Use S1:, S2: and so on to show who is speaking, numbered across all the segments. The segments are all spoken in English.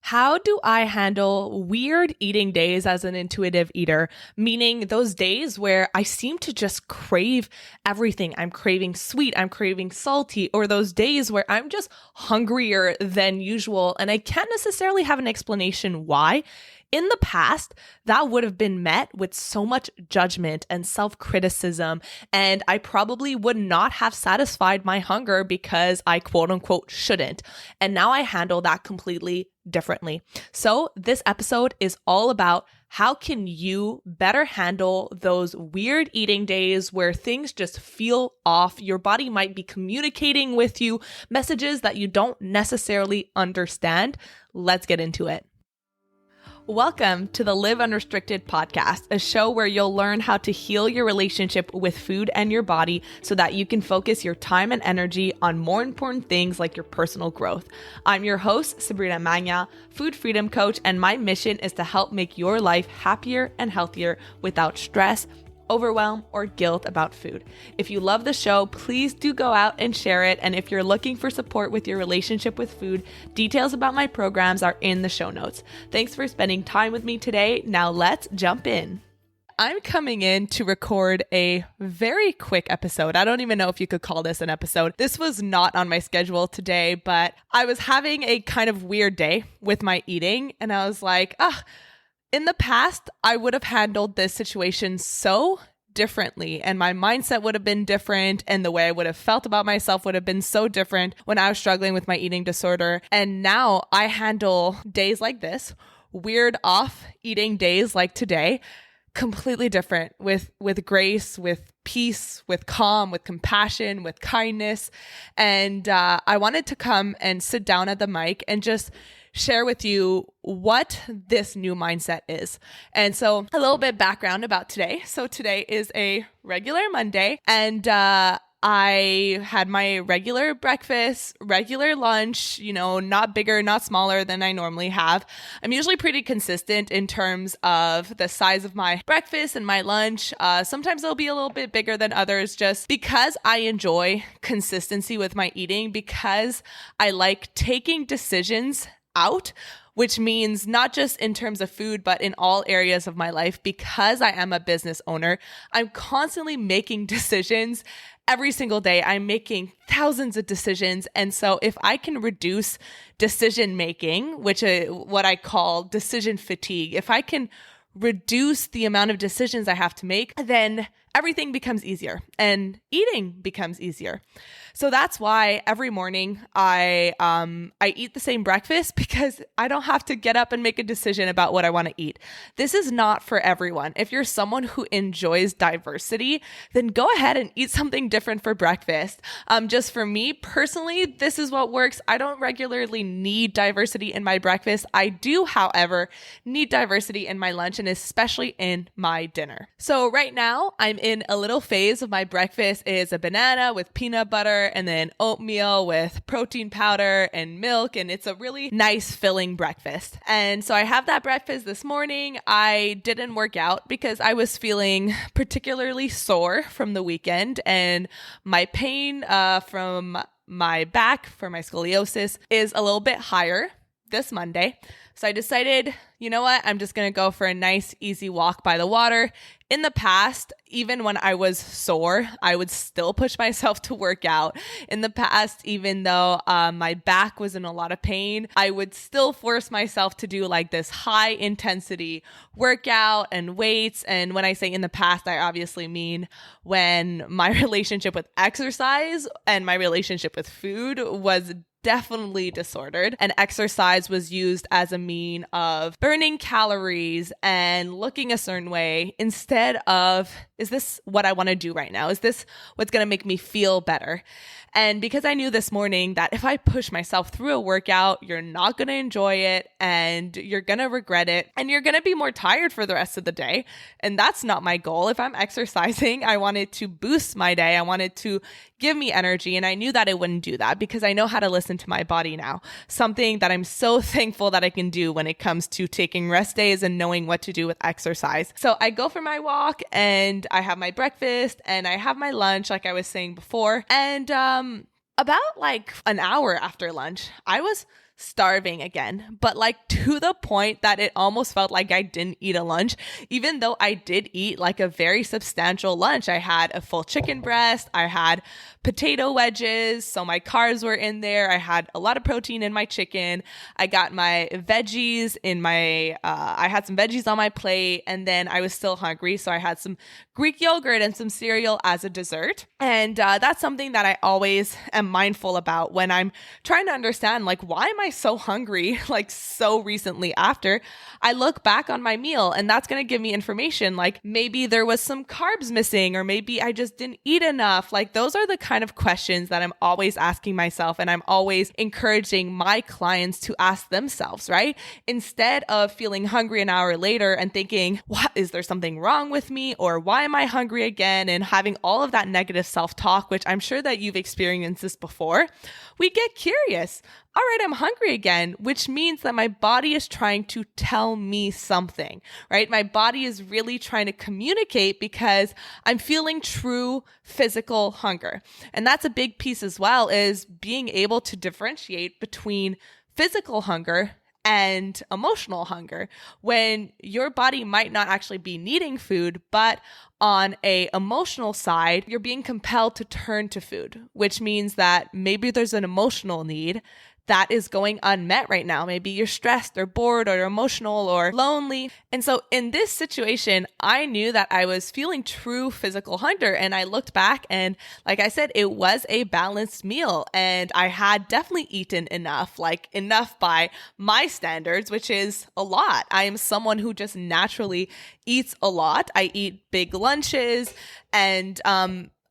S1: How do I handle weird eating days as an intuitive eater? Meaning those days where I seem to just crave everything. I'm craving sweet, I'm craving salty, or those days where I'm just hungrier than usual and I can't necessarily have an explanation why. In the past, that would have been met with so much judgment and self-criticism, and I probably would not have satisfied my hunger because I quote unquote shouldn't. And now I handle that completely differently. So this episode is all about how can you better handle those weird eating days where things just feel off. Your body might be communicating with you messages that you don't necessarily understand. Let's get into it. Welcome to the Live Unrestricted podcast, a show where you'll learn how to heal your relationship with food and your body so that you can focus your time and energy on more important things like your personal growth. I'm your host, Sabrina Magna, food freedom coach, and my mission is to help make your life happier and healthier without stress, overwhelm, or guilt about food. If you love the show, please do go out and share it. And if you're looking for support with your relationship with food, details about my programs are in the show notes. Thanks for spending time with me today. Now let's jump in. I'm coming in to record a very quick episode. I don't even know if you could call this an episode. This was not on my schedule today, but I was having a kind of weird day with my eating. And I was like, in the past, I would have handled this situation so differently and my mindset would have been different and the way I would have felt about myself would have been so different when I was struggling with my eating disorder. And now I handle days like this, weird off eating days like today, completely different with grace, with peace, with calm, with compassion, with kindness. And I wanted to come and sit down at the mic and just share with you what this new mindset is. And so a little bit background about today. So today is a regular Monday and I had my regular breakfast, regular lunch, not bigger, not smaller than I normally have. I'm usually pretty consistent in terms of the size of my breakfast and my lunch. Sometimes they'll be a little bit bigger than others just because I enjoy consistency with my eating, because I like taking decisions out, which means not just in terms of food, but in all areas of my life. Because I am a business owner, I'm constantly making decisions every single day. I'm making thousands of decisions. And so if I can reduce decision making, which is what I call decision fatigue, if I can reduce the amount of decisions I have to make, then everything becomes easier and eating becomes easier. So that's why every morning I eat the same breakfast, because I don't have to get up and make a decision about what I want to eat. This is not for everyone. If you're someone who enjoys diversity, then go ahead and eat something different for breakfast. Just for me personally, this is what works. I don't regularly need diversity in my breakfast. I do, however, need diversity in my lunch and especially in my dinner. So right now I'm in a little phase of my breakfast is a banana with peanut butter and then oatmeal with protein powder and milk. And it's a really nice filling breakfast. And so I have that breakfast this morning. I didn't work out because I was feeling particularly sore from the weekend, and my pain from my back for my scoliosis is a little bit higher this Monday. So I decided, you know what? I'm just going to go for a nice, easy walk by the water. In the past, even when I was sore, I would still push myself to work out. In the past, even though my back was in a lot of pain, I would still force myself to do like this high intensity workout and weights. And when I say in the past, I obviously mean when my relationship with exercise and my relationship with food was definitely disordered, and exercise was used as a mean of burning calories and looking a certain way instead of, is this what I want to do right now? Is this what's going to make me feel better? And because I knew this morning that if I push myself through a workout, you're not going to enjoy it and you're going to regret it and you're going to be more tired for the rest of the day. And that's not my goal. If I'm exercising, I want it to boost my day. I want it to give me energy. And I knew that it wouldn't do that because I know how to listen to my body now. Something that I'm so thankful that I can do when it comes to taking rest days and knowing what to do with exercise. So I go for my walk and I have my breakfast and I have my lunch, like I was saying before. And about like an hour after lunch, I was starving again, but like to the point that it almost felt like I didn't eat a lunch, even though I did eat like a very substantial lunch. I had a full chicken breast, I had potato wedges, so my carbs were in there. I had a lot of protein in my chicken. I got my veggies in my, I had some veggies on my plate, and then I was still hungry, so I had some Greek yogurt and some cereal as a dessert. And that's something that I always am mindful about when I'm trying to understand, like, why am I so hungry, like so recently after I look back on my meal, and that's going to give me information like maybe there was some carbs missing, or maybe I just didn't eat enough. Like those are the kind of questions that I'm always asking myself, and I'm always encouraging my clients to ask themselves, right? Instead of feeling hungry an hour later and thinking, what, is there something wrong with me? Or why am I hungry again? And having all of that negative self-talk, which I'm sure that you've experienced this before, we get curious. All right, I'm hungry again, which means that my body is trying to tell me something, right? My body is really trying to communicate because I'm feeling true physical hunger. And that's a big piece as well, is being able to differentiate between physical hunger and emotional hunger, when your body might not actually be needing food, but on a emotional side, you're being compelled to turn to food, which means that maybe there's an emotional need that is going unmet right now. Maybe you're stressed or bored or emotional or lonely. And so in this situation, I knew that I was feeling true physical hunger. And I looked back and like I said, it was a balanced meal. And I had definitely eaten enough, like enough by my standards, which is a lot. I am someone who just naturally eats a lot. I eat big lunches, and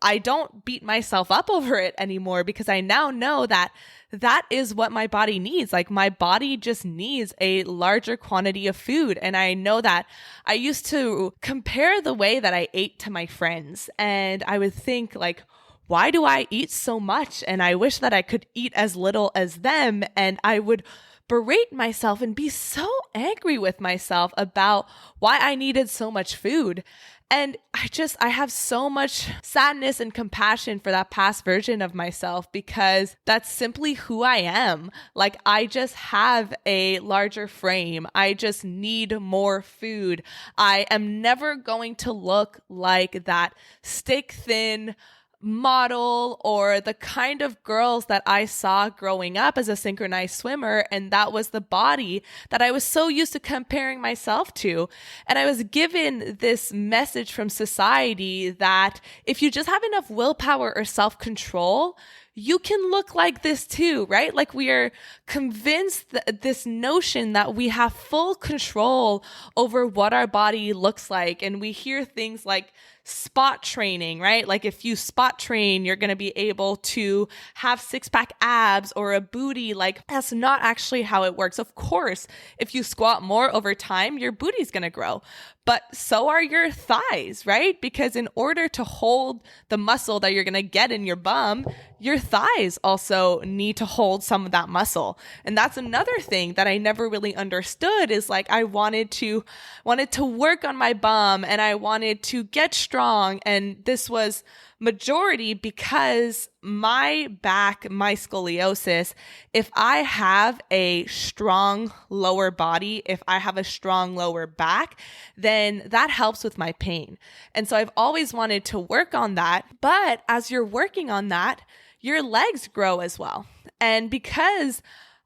S1: I don't beat myself up over it anymore, because I now know that that is what my body needs. Like my body just needs a larger quantity of food. And I know that I used to compare the way that I ate to my friends, and I would think like, why do I eat so much? And I wish that I could eat as little as them. And I would berate myself and be so angry with myself about why I needed so much food. And I have so much sadness and compassion for that past version of myself, because that's simply who I am. Like I just have a larger frame. I just need more food. I am never going to look like that stick thin model or the kind of girls that I saw growing up as a synchronized swimmer. And that was the body that I was so used to comparing myself to. And I was given this message from society that if you just have enough willpower or self-control, you can look like this too, right? Like we are convinced that this notion that we have full control over what our body looks like. And we hear things like spot training, right? Like if you spot train, you're going to be able to have six-pack abs or a booty. Like that's not actually how it works. Of course, if you squat more over time, your booty's going to grow. But so are your thighs, right? Because in order to hold the muscle that you're going to get in your bum, your thighs also need to hold some of that muscle. And that's another thing that I never really understood, is like I wanted to work on my bum and I wanted to get strong. And this was majority because my back, my scoliosis, if I have a strong lower body, if I have a strong lower back, then that helps with my pain. And so I've always wanted to work on that. But as you're working on that, your legs grow as well. And because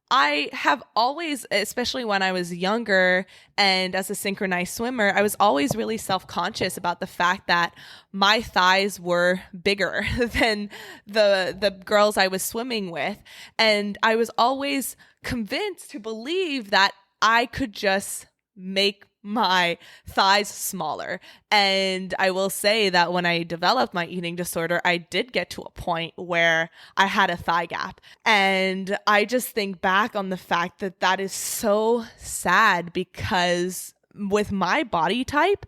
S1: I have always, especially when I was younger and as a synchronized swimmer, I was always really self-conscious about the fact that my thighs were bigger than the girls I was swimming with. And I was always convinced to believe that I could just make my thighs smaller. And I will say that when I developed my eating disorder, I did get to a point where I had a thigh gap. And I just think back on the fact that that is so sad, because with my body type,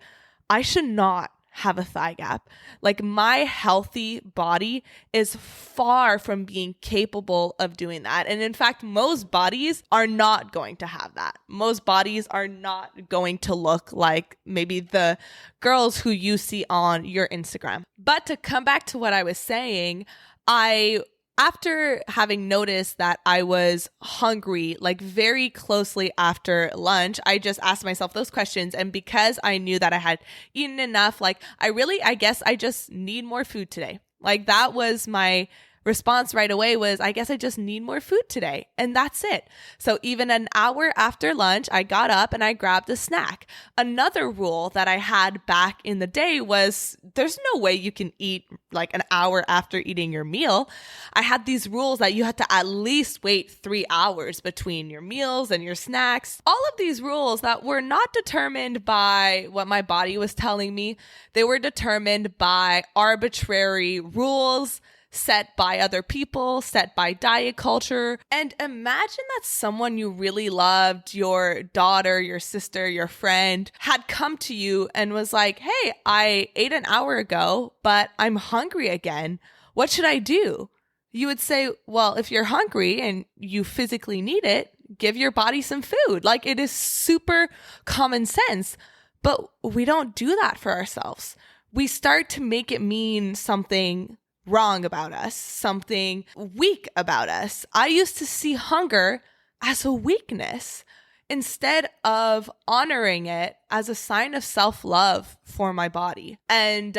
S1: I should not have a thigh gap. Like my healthy body is far from being capable of doing that. And in fact, most bodies are not going to have that. Most bodies are not going to look like maybe the girls who you see on your Instagram. But to come back to what I was saying, I After having noticed that I was hungry, like very closely after lunch, I just asked myself those questions. And because I knew that I had eaten enough, like I guess I just need more food today. Like that was my response right away was, I guess I just need more food today. And that's it. So even an hour after lunch, I got up and I grabbed a snack. Another rule that I had back in the day was there's no way you can eat like an hour after eating your meal. I had these rules that you had to at least wait 3 hours between your meals and your snacks. All of these rules that were not determined by what my body was telling me. They were determined by arbitrary rules set by other people, set by diet culture. And imagine that someone you really loved, your daughter, your sister, your friend, had come to you and was like, hey, I ate an hour ago, but I'm hungry again. What should I do? You would say, well, if you're hungry and you physically need it, give your body some food. Like it is super common sense, but we don't do that for ourselves. We start to make it mean something wrong about us, something weak about us. I used to see hunger as a weakness instead of honoring it as a sign of self-love for my body. And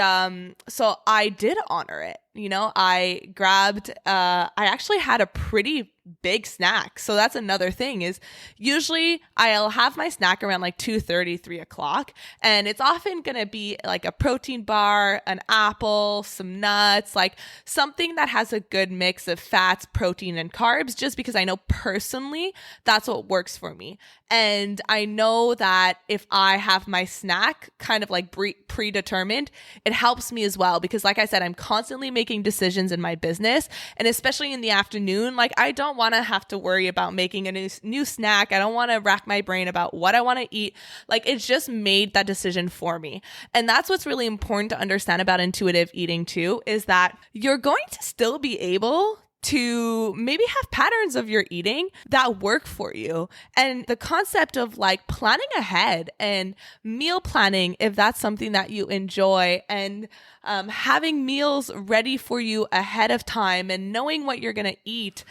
S1: so I did honor it. You know, I actually had a pretty big snack. So that's another thing is usually I'll have my snack around like 2:30, 3 o'clock. And it's often going to be like a protein bar, an apple, some nuts, like something that has a good mix of fats, protein, and carbs, just because I know personally that's what works for me. And I know that if I have my snack kind of like predetermined, it helps me as well. Because like I said, I'm constantly making decisions in my business. And especially in the afternoon, like I don't want to have to worry about making a new snack. I don't want to rack my brain about what I want to eat. Like it's just made that decision for me. And that's what's really important to understand about intuitive eating too, is that you're going to still be able to maybe have patterns of your eating that work for you. And the concept of like planning ahead and meal planning, if that's something that you enjoy, and having meals ready for you ahead of time and knowing what you're going to eat,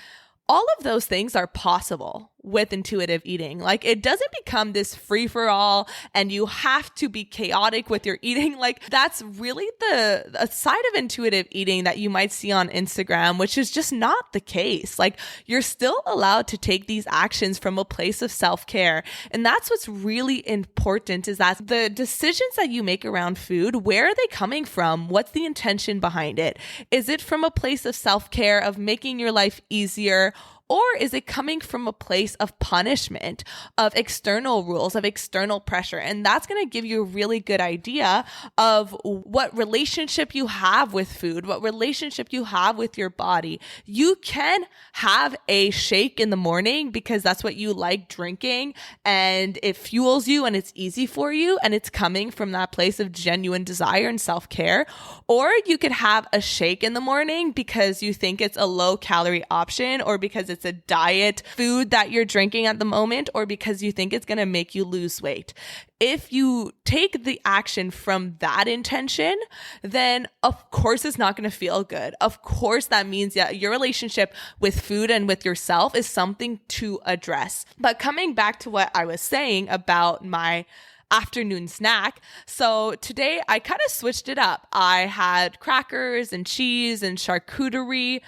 S1: all of those things are possible with intuitive eating. Like it doesn't become this free for all and you have to be chaotic with your eating. Like that's really a side of intuitive eating that you might see on Instagram, which is just not the case. Like you're still allowed to take these actions from a place of self-care. And that's what's really important, is that the decisions that you make around food, where are they coming from? What's the intention behind it? Is it from a place of self-care, of making your life easier? Or is it coming from a place of punishment, of external rules, of external pressure? And that's going to give you a really good idea of what relationship you have with food, what relationship you have with your body. You can have a shake in the morning because that's what you like drinking and it fuels you and it's easy for you and it's coming from that place of genuine desire and self-care. Or you could have a shake in the morning because you think it's a low calorie option, or because it's a diet food that you're drinking at the moment, or because you think it's going to make you lose weight. If you take the action from that intention, then of course it's not going to feel good. Of course that means your relationship with food and with yourself is something to address. But coming back to what I was saying about my afternoon snack. So today I kind of switched it up. I had crackers and cheese and charcuterie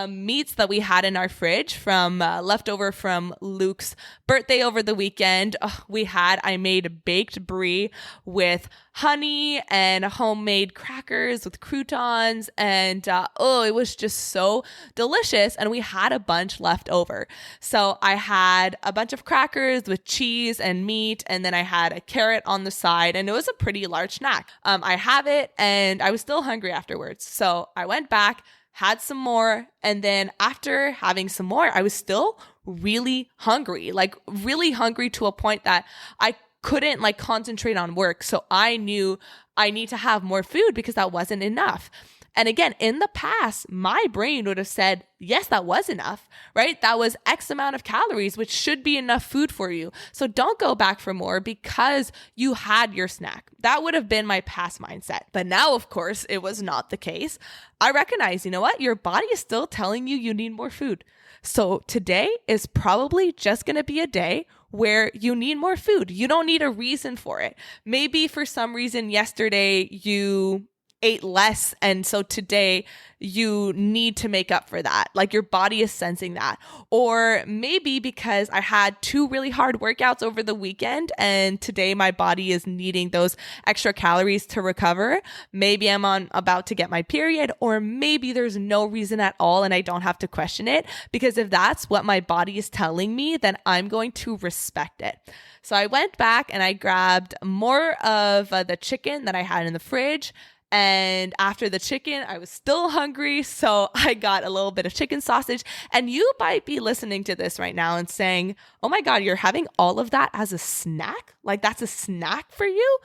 S1: meats that we had in our fridge from leftover from Luke's birthday over the weekend. I made baked brie with honey and homemade crackers with croutons, and it was just so delicious, and we had a bunch left over. So I had a bunch of crackers with cheese and meat, and then I had a carrot on the side, and it was a pretty large snack. I have it, and I was still hungry afterwards. So I went back, had some more, and then after having some more, I was still really hungry, like really hungry to a point that I couldn't like concentrate on work. So I knew I need to have more food because that wasn't enough. And again, in the past, my brain would have said, yes, that was enough, right? That was X amount of calories, which should be enough food for you. So don't go back for more because you had your snack. That would have been my past mindset. But now, of course, it was not the case. I recognize, you know what? Your body is still telling you you need more food. So today is probably just going to be a day where you need more food. You don't need a reason for it. Maybe for some reason yesterday you ate less, and so today you need to make up for that. Like your body is sensing that. Or maybe because I had 2 really hard workouts over the weekend and today my body is needing those extra calories to recover. Maybe I'm about to get my period, or maybe there's no reason at all and I don't have to question it, because if that's what my body is telling me, then I'm going to respect it. So I went back and I grabbed more of the chicken that I had in the fridge. And after the chicken, I was still hungry. So I got a little bit of chicken sausage. And you might be listening to this right now and saying, oh my God, you're having all of that as a snack? Like that's a snack for you?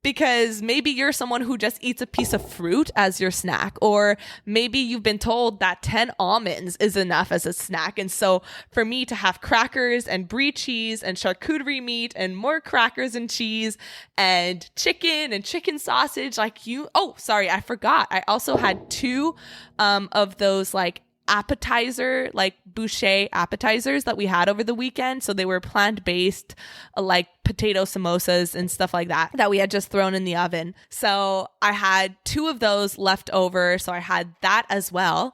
S1: Because maybe you're someone who just eats a piece of fruit as your snack, or maybe you've been told that 10 almonds is enough as a snack. And so for me to have crackers and brie cheese and charcuterie meat and more crackers and cheese and chicken sausage, I forgot. I also had 2 of those like appetizer, like boucher appetizers that we had over the weekend. So they were plant-based, like potato samosas and stuff like that we had just thrown in the oven. So I had 2 of those left over. So I had that as well.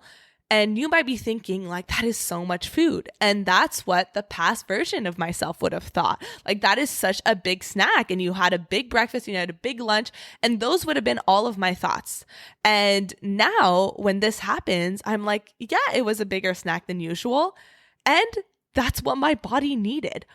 S1: And you might be thinking like, that is so much food. And that's what the past version of myself would have thought. Like that is such a big snack, and you had a big breakfast, you had a big lunch, and those would have been all of my thoughts. And now when this happens, I'm like, yeah, it was a bigger snack than usual. And that's what my body needed.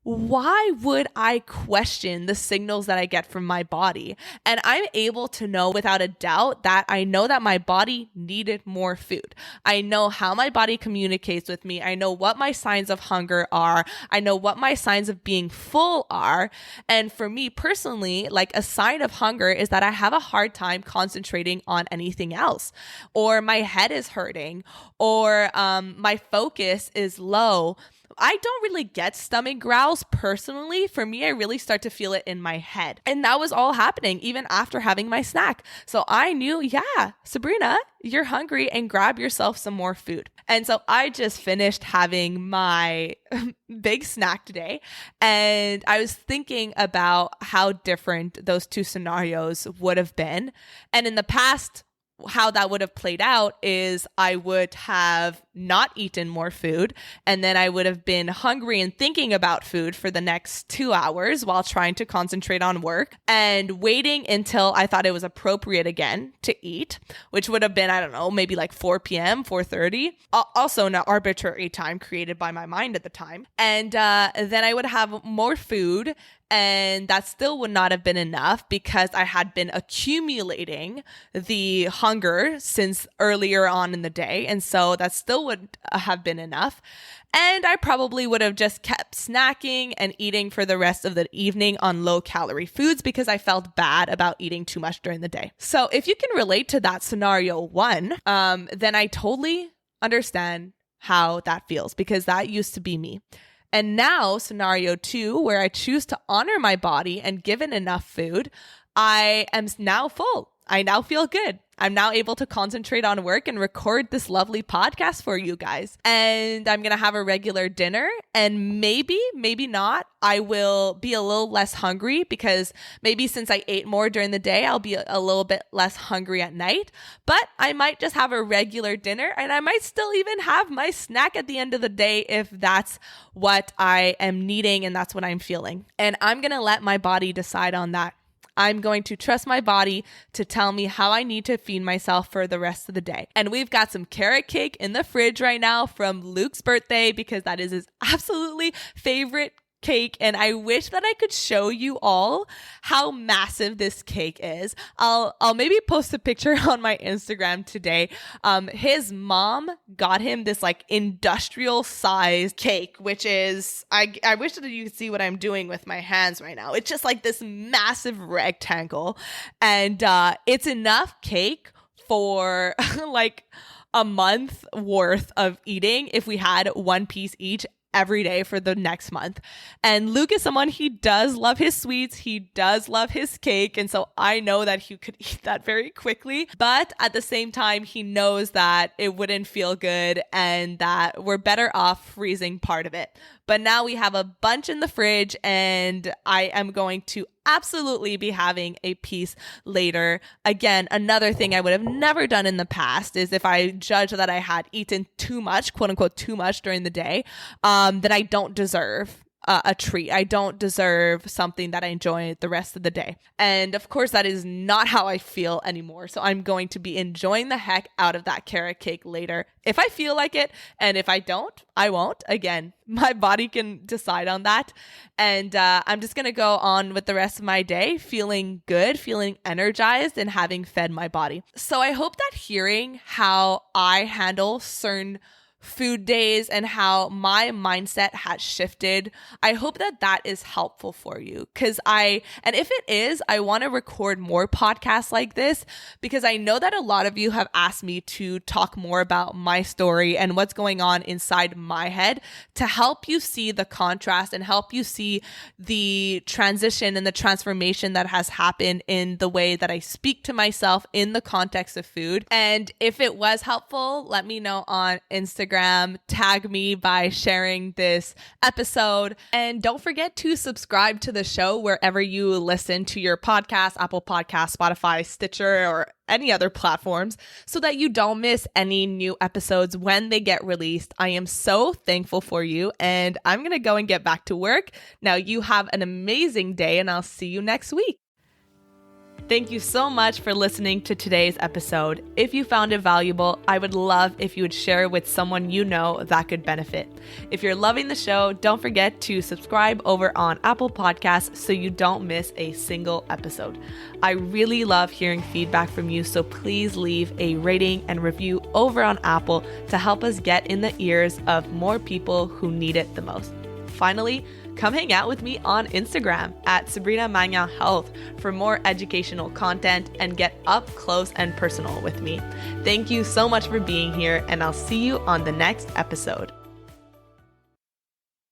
S1: Why would I question the signals that I get from my body? And I'm able to know without a doubt that I know that my body needed more food. I know how my body communicates with me. I know what my signs of hunger are. I know what my signs of being full are. And for me personally, like a sign of hunger is that I have a hard time concentrating on anything else, or my head is hurting, or my focus is low. I don't really get stomach growls personally. For me, I really start to feel it in my head. And that was all happening even after having my snack. So I knew, yeah, Sabrina, you're hungry and grab yourself some more food. And so I just finished having my big snack today. And I was thinking about how different those 2 scenarios would have been. And in the past, how that would have played out is I would have not eaten more food, and then I would have been hungry and thinking about food for the next 2 hours while trying to concentrate on work, and waiting until I thought it was appropriate again to eat, which would have been, I don't know, maybe like 4 p.m., 4:30. Also an arbitrary time created by my mind at the time. And then I would have more food, and that still would not have been enough because I had been accumulating the hunger since earlier on in the day. And so that still would have been enough. And I probably would have just kept snacking and eating for the rest of the evening on low calorie foods because I felt bad about eating too much during the day. So if you can relate to that scenario 1, then I totally understand how that feels, because that used to be me. And now scenario 2, where I choose to honor my body and give it enough food, I am now full. I now feel good. I'm now able to concentrate on work and record this lovely podcast for you guys. And I'm going to have a regular dinner, and maybe not, I will be a little less hungry because maybe since I ate more during the day, I'll be a little bit less hungry at night. But I might just have a regular dinner, and I might still even have my snack at the end of the day if that's what I am needing and that's what I'm feeling. And I'm going to let my body decide on that. I'm going to trust my body to tell me how I need to feed myself for the rest of the day. And we've got some carrot cake in the fridge right now from Luke's birthday because that is his absolutely favorite cake, and I wish that I could show you all how massive this cake is. I'll maybe post a picture on my Instagram today. His mom got him this like industrial sized cake, which is I wish that you could see what I'm doing with my hands right now. It's just like this massive rectangle, and it's enough cake for like a month worth of eating if we had one piece each every day for the next month. And Luke is someone, he does love his sweets. He does love his cake. And so I know that he could eat that very quickly. But at the same time, he knows that it wouldn't feel good and that we're better off freezing part of it. But now we have a bunch in the fridge and I am going to absolutely be having a piece later. Again, another thing I would have never done in the past is if I judge that I had eaten too much, quote unquote, too much during the day, then I don't deserve a treat. I don't deserve something that I enjoy the rest of the day. And of course, that is not how I feel anymore. So I'm going to be enjoying the heck out of that carrot cake later if I feel like it. And if I don't, I won't. Again, my body can decide on that. And I'm just going to go on with the rest of my day feeling good, feeling energized, and having fed my body. So I hope that hearing how I handle certain food days and how my mindset has shifted, I hope that that is helpful for you. And if it is, I want to record more podcasts like this because I know that a lot of you have asked me to talk more about my story and what's going on inside my head to help you see the contrast and help you see the transition and the transformation that has happened in the way that I speak to myself in the context of food. And if it was helpful, let me know on Instagram. Tag me by sharing this episode. And don't forget to subscribe to the show wherever you listen to your podcast, Apple Podcasts, Spotify, Stitcher, or any other platforms so that you don't miss any new episodes when they get released. I am so thankful for you and I'm going to go and get back to work. Now you have an amazing day and I'll see you next week. Thank you so much for listening to today's episode. If you found it valuable, I would love if you would share it with someone you know that could benefit. If you're loving the show, don't forget to subscribe over on Apple Podcasts so you don't miss a single episode. I really love hearing feedback from you, so please leave a rating and review over on Apple to help us get in the ears of more people who need it the most. Finally, come hang out with me on Instagram at Sabrina Magnan Health for more educational content and get up close and personal with me. Thank you so much for being here, and I'll see you on the next episode.